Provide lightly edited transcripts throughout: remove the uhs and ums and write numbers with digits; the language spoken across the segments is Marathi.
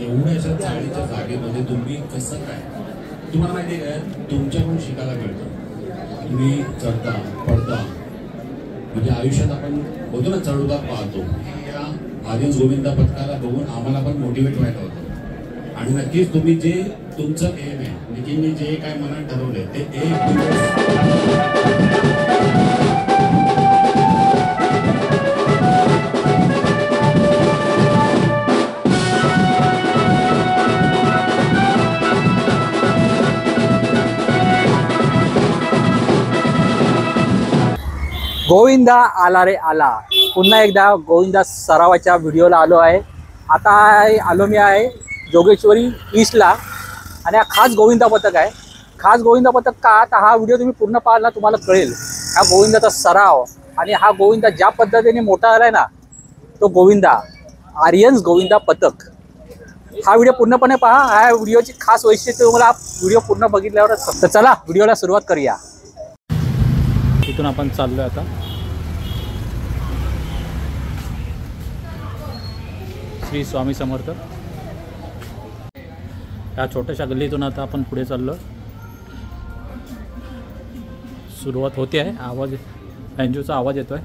एवढ्याशा चाळीच्या जागेमध्ये तुम्ही कसं काय, तुम्हाला माहिती आहे काय, तुमच्याकडून शिकायला मिळतं. तुम्ही चढता पडता, म्हणजे आयुष्यात आपण बोलतो ना चढउतार पाहतो. या आर्यन गोविंदा पथकाला बघून आम्हाला पण मोटिवेट व्हायला होतं. आणि नक्कीच तुम्ही जे तुमचं एम आहे, म्हणजे मी जे काय मनात ठरवलंय ते गोविंदा आला रे आला. पुन्हा एकदा गोविंदा सरावाच्या व्हिडिओला आलो आहे. आता आलो मी आहे जोगेश्वरी ईस्टला आणि हा खास गोविंदा पथक आहे. खास गोविंदा पथक का, तर हा व्हिडिओ तुम्ही पूर्ण पाहिला तुम्हाला कळेल हा गोविंदाचा सराव. आणि हा गोविंदा ज्या पद्धतीने मोठा आलाय ना, तो गोविंदा आर्यन्स गोविंदा पथक. हा व्हिडिओ पूर्णपणे पहा. हा व्हिडिओची खास वैशिष्ट्य तुम्हाला व्हिडिओ पूर्ण बघितल्यावरच. तर चला व्हिडिओला सुरुवात करूया. इथून आपण चाललोय आता श्री स्वामी समर्थ या छोट्याशा गल्लीतून आता आपण पुढे चाललो. सुरुवात होते आहे. आवाज एनजीओचा आवाज येतोय.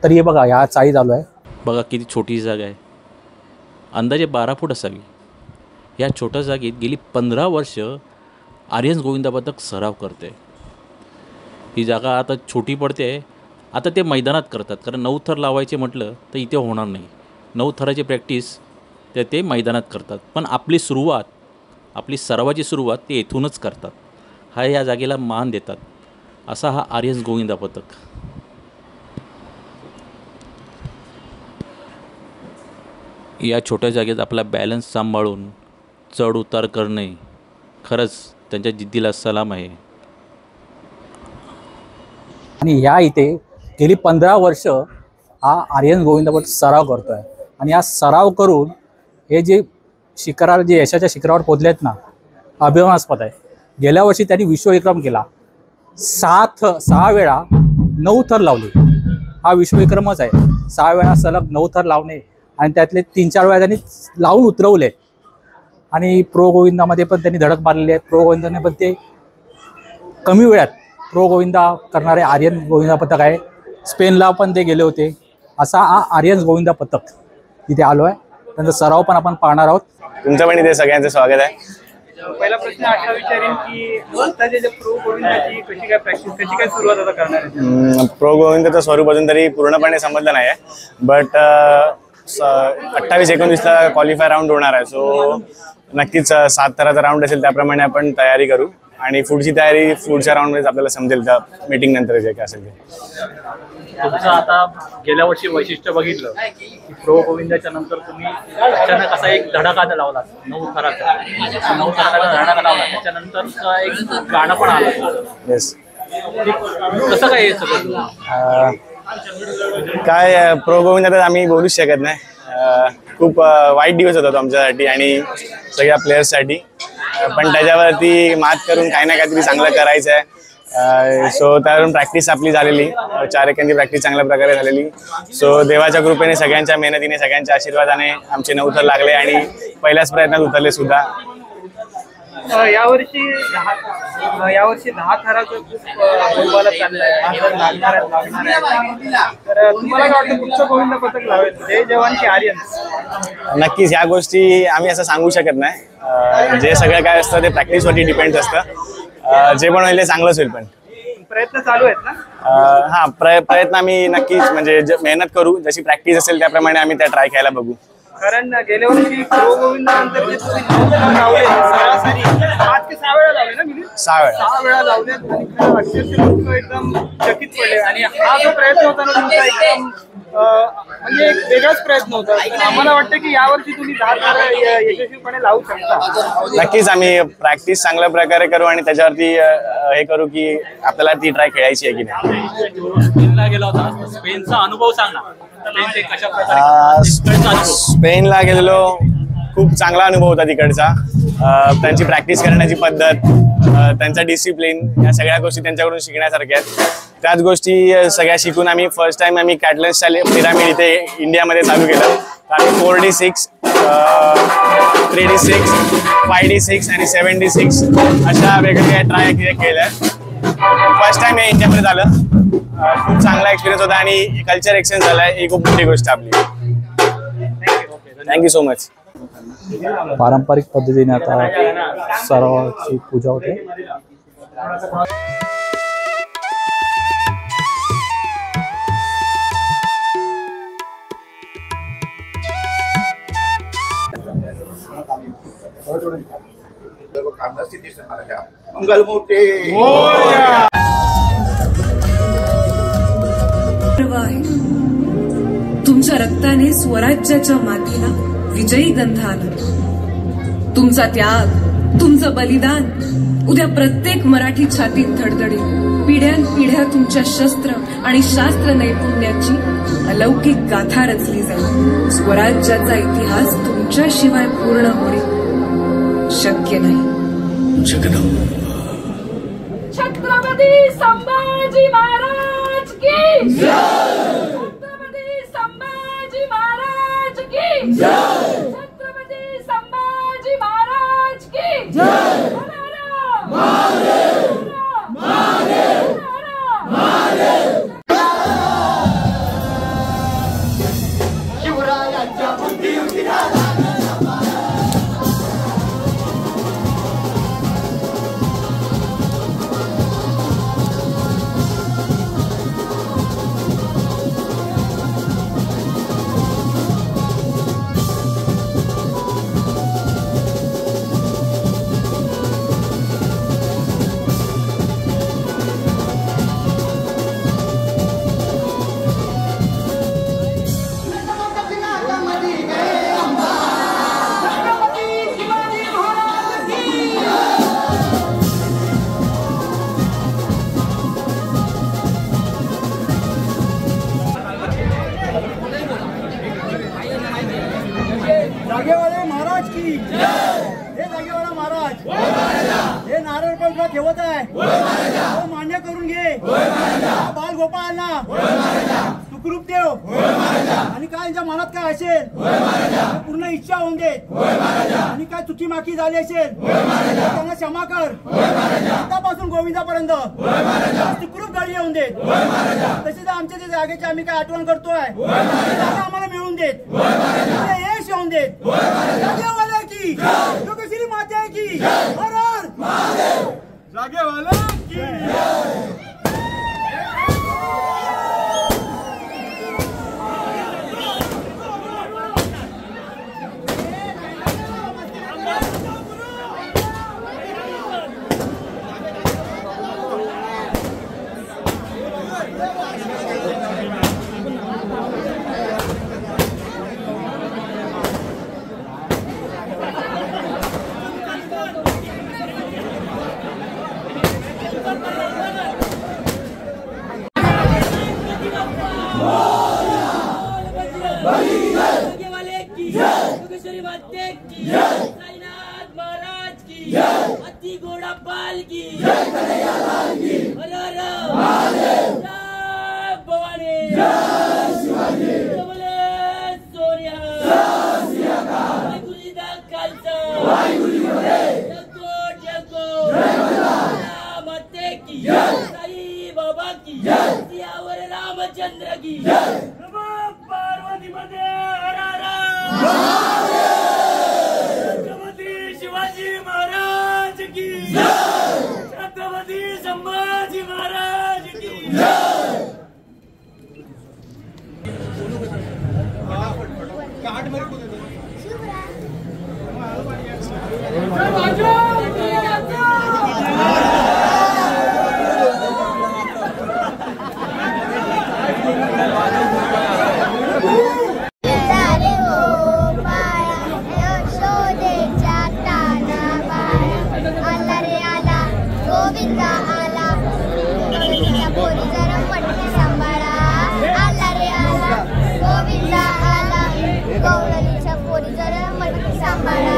तर हे बघा ह्या चाळी चालू आहे. बघा किती छोटी जागा आहे. अंदाजे 12 फूट असावी. या छोट्या जागेत गेली 15 वर्ष आर्यन्स गोविंदा पथक सराव करते. ही जागा आता छोटी पडते. आता ते मैदानात करतात, कारण 9 थर लावायचे म्हटलं तर इथे होणार नाही. 9 थराची प्रॅक्टिस ते मैदानात करतात. पण आपली सुरुवात, आपली सरावाची सुरुवात ते येथूनच करतात. हा या जागेला मान देतात. असा हा आर्यन्स गोविंदा पथक. या छोट्या जागेत आपला बॅलन्स सांभाळून चढ उतार करणे खरंच त्यांच्या जिद्दीला सलाम आहे. आणि ह्या इथे गेली 15 वर्ष हा आर्यन गोविंदा पथक सराव करतो आहे. आणि हा सराव करून हे जे शिखराला, जे यशाच्या शिखरावर पोहोचले आहेत ना, अभिमानास्पद आहे. गेल्या वर्षी त्यांनी विश्वविक्रम केला. 6 वेळा 9 थर लावले. हा विश्वविक्रमच आहे. 6 वेळा सलग 9 थर लावणे आणि त्यातले 3-4 वेळा त्यांनी लावून उतरवले. आणि प्रो गोविंदामध्ये पण त्यांनी धडक मारलेली आहे. प्रो गोविंदाने पण ते कमी वेळात प्रो गोविंदा करणारे आर्यन गोविंदा पथक आहे. स्पेनला पण ते गेले होते. असा हा आर्यन गोविंदा पथक इथे आलो आहे. त्यांचा सराव पण आपण पाहणार आहोत. तुमचं पण इथे सगळ्यांचं स्वागत आहे. पहिला प्रश्न असा विचारेन की आताचे जे प्रो गोविंदाची कशी काय प्रॅक्टिस, कशी काय सुरुवात आता करणार आहे? प्रो गोविंदाचं स्वरूप अजून तरी पूर्णपणे समजलं नाही आहे. बट 28-29ला क्वालिफाय राऊंड होणार आहे. सो नक्कीच 7 थराचा राऊंड असेल त्याप्रमाणे आपण तयारी करू. आणि पुढची तयारी पुढच्या राऊंडमध्येच आपल्याला समजेल, त्या मीटिंग नंतर जे काय असेल ते. तुमचं आता गेल्या वर्षी वैशिष्ट्य बघितलं की प्रो गोविंदाच्या नंतर तुम्ही अचानक असा एक धडाका लावला 9 थराचा. 9 थराचा धडाका लावला. त्याच्यानंतर एक गाणं पण आलं. येस. कसं काय हे सगळं? काय प्रो गोविंदा आम्ही बोलूच शकत नाही. खूप वाईट दिवस होता तो आमच्यासाठी आणि सगळ्या प्लेयर्ससाठी. पण त्याच्यावरती मात करून काही ना काहीतरी चांगलं करायचं आहे. सो त्यावरून प्रॅक्टिस आपली झालेली. 4 एकांची प्रॅक्टिस चांगल्या प्रकारे झालेली. सो देवाच्या कृपेने, सगळ्यांच्या मेहनतीने, सगळ्यांच्या आशीर्वादाने आमचे 9 थर लागले आणि पहिल्याच प्रयत्नात उतरले सुद्धा. यावर्षी 10 थराचं खूप बोलबाला चाललंय. लागणार आहे. तर तुम्हाला काय वाटतं पुढचं गोविंदा पथक लावेल, जय जवान की आर्यन्स? नक्कीच ह्या गोष्टी आम्ही असं सांगू शकत नाही. जे सगळं काय असतं ते प्रॅक्टिसवरती डिपेंड असतं. जे पण होईल ते चांगलंच होईल. पण प्रयत्न चालू आहेत ना? हा, प्रयत्न आम्ही नक्कीच म्हणजे मेहनत करू. जशी प्रॅक्टिस असेल त्याप्रमाणे आम्ही त्या ट्राय करायला बघू. कारण गेल्या वर्षी प्रो गोविंदानंतर जे तुम्ही लावले सरासरी 5 ते 6 वेळा लावले ना? 6 वेळा लावले. अक्षरशः लोक एकदम चकित पडले. आणि हा जो प्रयत्न होता ना तुमचा एकदम म्हणजे एक वेगळाच प्रयत्न होता. आम्हाला वाटतं की यावर्षी तुम्ही 10 थारा यशस्वीपणे लावू शकता. नक्कीच आम्ही प्रॅक्टिस चांगल्या प्रकारे करू आणि त्याच्यावरती हे करू की आपल्याला ती ट्राय खेळायची आहे की नाही. स्पेनला गेला होता, स्पेनचा अनुभव सांग ना. स्पेन ते कशा प्रकारे? स्पेनला गेलेलो, खूप चांगला अनुभव होता तिकडचा. त्यांची प्रॅक्टिस करण्याची पद्धत, त्यांचा डिसिप्लिन, या सगळ्या गोष्टी त्यांच्याकडून शिकण्यासारख्या आहेत. त्याच गोष्टी सगळ्या शिकून आम्ही फर्स्ट टाइम आम्ही कॅटलन्सच्या पिरामिड इथे इंडियामध्ये चालू केलं. तर आम्ही 4D6, 3D6, 5D6 आणि 7D6 अशा वेगवेगळ्या ट्राय केल्या. फर्स्ट टाइम हे इंडियामध्ये झालं. खूप चांगला एक्सपिरियन्स होता आणि कल्चर एक्सचेंज झाला आहे, ही खूप मोठी गोष्ट आपली. Thank you so much. पारंपरिक पद्धतीने आता सरावाची पूजा होते. तुमच्या रक्ताने स्वराज्याच्या मातीला विजयी गंध आला. तुमचा त्याग, तुमचं बलिदान उद्या प्रत्येक मराठी छातीत धडधडेल. पिढ्यानपिढ्या तुमच्या शस्त्र आणि शास्त्र नैपुण्याची अलौकिक गाथा रचली जाईल. स्वराज्याचा इतिहास तुमच्याशिवाय पूर्ण होणे शक्य नाही. छत्रपती संभाजी महाराज की जय. छत्रपती संभाजी महाराज की जय. छत्रपती संभाजी महाराज की जय. शिवरायांच्या बुद्धियुक्तीला जागेवाले महाराज की हे जागेवाला महाराज हे नारळ पण तुला ठेवत आहे, तो मान्य करून घे. बाल गोपाळांना सुखरूप देव आणि काय यांच्या मनात काय असेल पूर्ण इच्छा होऊन देत आणि काय चुकी माकी झाली असेल त्यांना क्षमा कर. आतापासून गोविंदापर्यंत सुखरूप गाडी येऊन देत. तसेच आमच्या त्या जागेची आम्ही काय आठवण करतोय आम्हाला मिळून देत, यश येऊन देत. जागेवाले की लोकश्री माते की हर हर महादेव. जागेवाले की साईनाथ महाराज की जय. अति घोड़ा पाल की जय. कन्हैया लाल की हर हर महादेव. जय भवानी जय शिवाजी. बोले सोनिया जय श्रीकाल. वाहिगुरु दा खालसा वाहिगुरु जगो जगो जय भगवान माते की जय. साई बाबा की जय. सियावर रामचंद्र की जय. पार्वती मध्ये हर हर शिवाजी महाराज की जय. छत्रपती संभाजी महाराज की जय. गोविंदा आला गवळणीच्या पोरी जरा मटकी सांभाळा आला रे आला गोविंदा आला गवळणीच्या पोरी जरा मटकी सांभाळा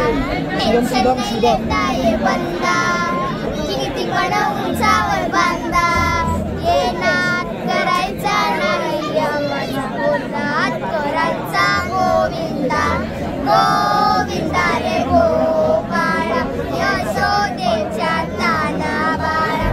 टेन्शन नाही घेता ये बंदा किती पण उंचावर बांधा ये नाद करायचा नाही आम्हाला पोटात करायचा गोविंदा गोविंदा रे गोपाळा यशोदेच्या ताना बाळा.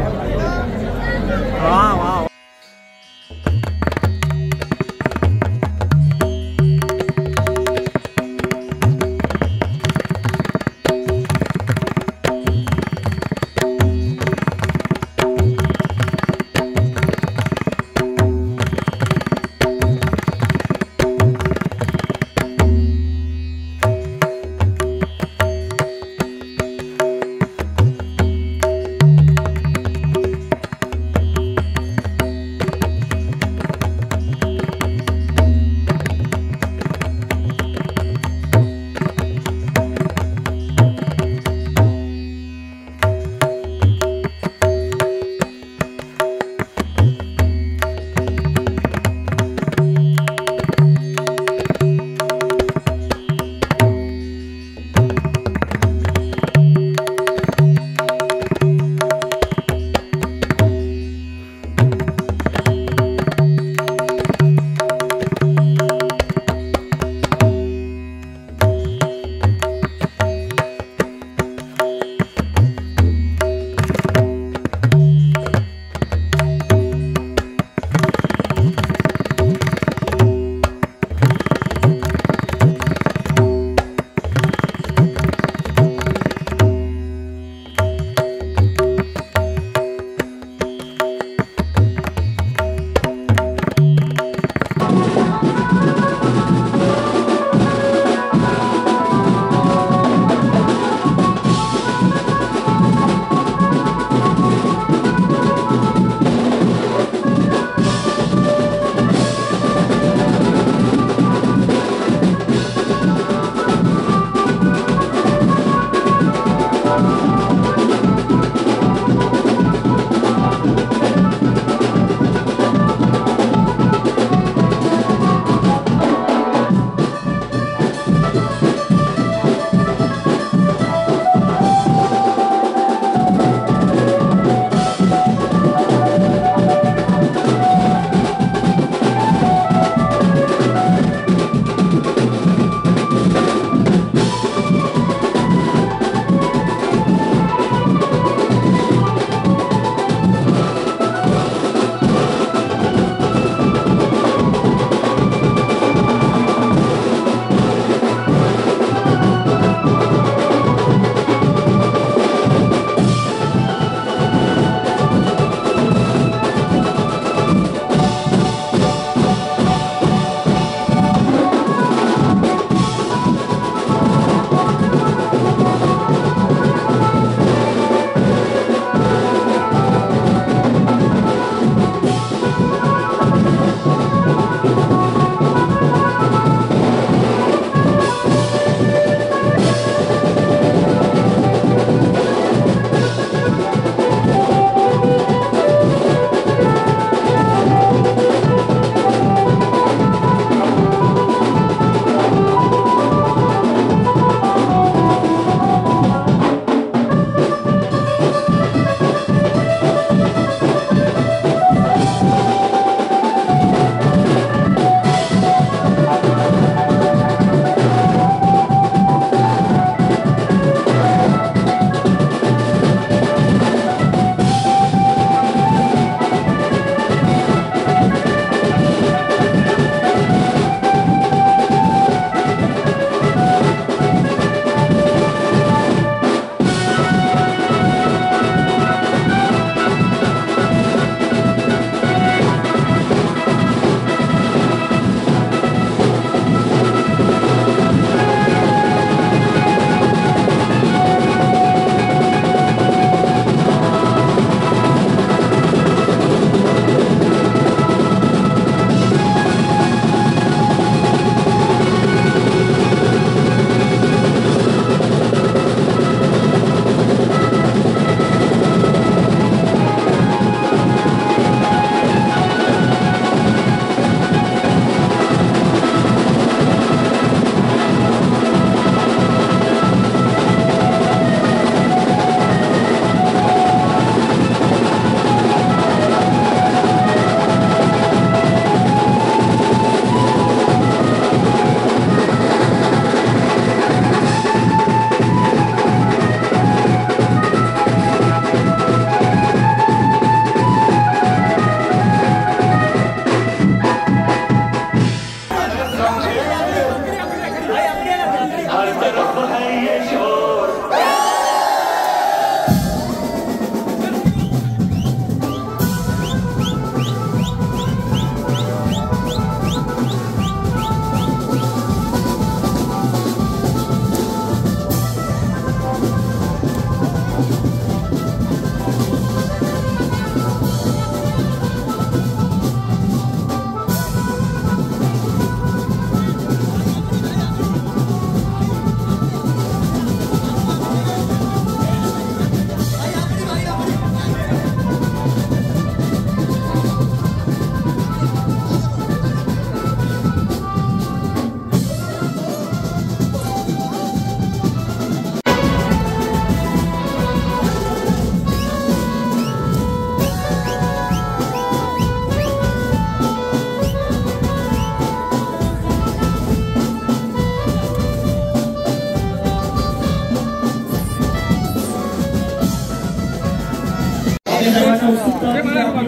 आपल्या सर्वांना उत्सुकता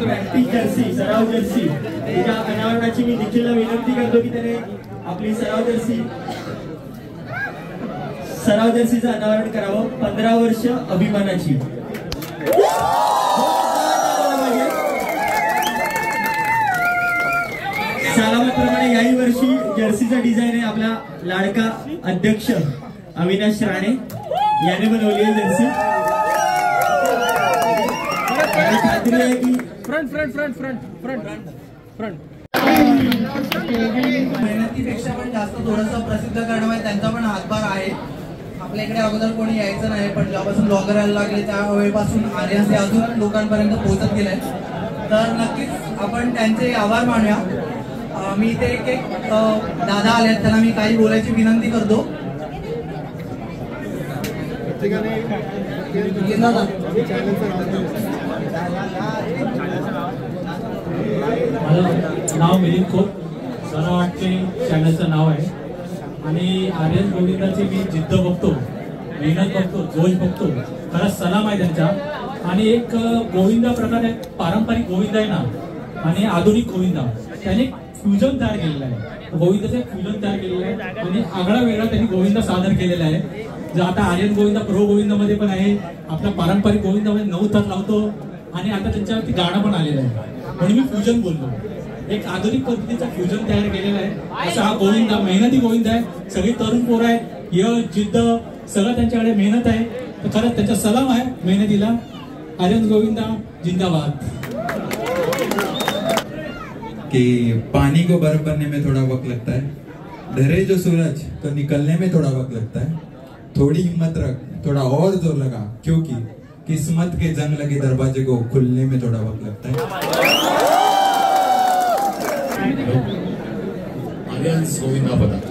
प्रॅक्टिस जर्सी सराव जर्सी तिच्या अनावरणाची मी देखील विनंती करतो की त्याने आपली सराव जर्सीचं अनावरण करावं. 15 वर्ष अभिमानाची. सालावतप्रमाणे याही वर्षी जर्सीचा डिझाईन आहे आपला लाडका अध्यक्ष अविनाश राणे याने बनवली आहे जर्सी. खात्री आहे की मेहनतीपेक्षा पण जास्त थोडंसं प्रसिद्ध करणं त्यांचा पण हातभार आहे. आपल्या इकडे अगोदर कोणी यायचं नाही, पण जेव्हापासून ब्लॉगर यायला लागले त्यावेळेपासून आर्यन्स हे अजून लोकांपर्यंत पोहोचत गेले. तर नक्कीच आपण त्यांचे आभार मानूया. मी इथे एक दादा आले त्यांना मी काही बोलायची विनंती करतो. माझं नाव मिलिंद खोत, सराव वाटते चॅनलचं नाव आहे. आणि आर्यन गोविंदाची मी जिद्द बघतो, मेहनत बघतो, जोश बघतो. खरंच सलाम आहे त्यांचा. आणि एक गोविंदा प्रकार आहे, पारंपरिक गोविंदा आहे ना आणि आधुनिक गोविंदा, त्याने फ्युजन तयार केलेलं आहे. गोविंदाचं फ्युजन तयार केलेलं आहे आणि आगळा वेगळा त्यांनी गोविंदा सादर केलेला आहे. जो आता आर्यन गोविंदा प्रो गोविंदामध्ये पण आहे, आपल्या पारंपरिक गोविंदामध्ये 9 तास लावतो आणि आता त्यांच्यावरती गाणं पण आलेलं आहे. म्हणून मी फ्युजन बोललो, एक आधुनिक पद्धतीचा फ्युजन तयार केलेला आहे. असा हा गोविंदा मेहनती गोविंदा आहे. सगळी तरुण पोरं आहे, यश जिद्द सगळं त्यांच्याकडे मेहनत आहे. तर खरंच त्यांचा सलाम आहे मेहनतीला. आर्यन गोविंदा जिंदाबाद. कि पानी को बर्फ बनने में थोड़ा वक्त लगता है, ढरे जो सूरज तो निकलने में थोड़ा वक्त लगता है. थोड़ी हिम्मत रख, थोड़ा और जोर लगा, क्योंकि किस्मत के जंग लगे दरवाजे को खुलने में थोड़ा वक्त लगता है. आर्यन्स गोविंदा पदक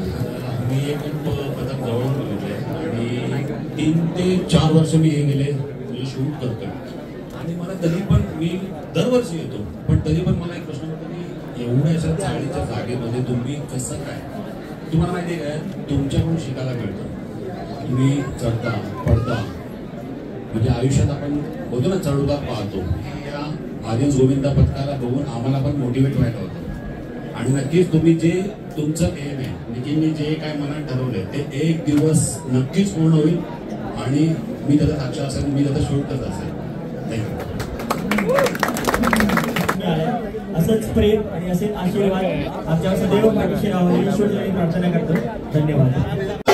मी एक पदक जवळून बघितले आणि 3 ते 4 वर्ष मी हे गेले शूट करतोय. आणि मला तरी पण मी दरवर्षी येतो, पण तरी पण मला एक प्रश्न होतो की एवढ्या अशा चाळीच्या जागेमध्ये तुम्ही कसं काय, तुम्हाला माहिती आहे काय, तुमच्याकडून शिकायला मिळतं. तुम्ही चढता पडता, म्हणजे आयुष्यात आपण बोलतो ना चढउतार पाहतो. या आर्यन्स गोविंदा पथकाला बघून आम्हाला पण मोटिवेट व्हायला होतं. आणि नक्कीच तुम्ही जे तुमचं एम आहे, म्हणजे की मी जे काय मनात ठरवलंय ते एक दिवस नक्कीच पूर्ण होईल. आणि मी त्याचा साक्ष असेल, मी त्याचा शूट करत असेल. थँक्यू. असंच प्रेम आणि असेच आशीर्वाद आमच्या सदैव पाठीशी राहावे ही प्रार्थना करतो. धन्यवाद.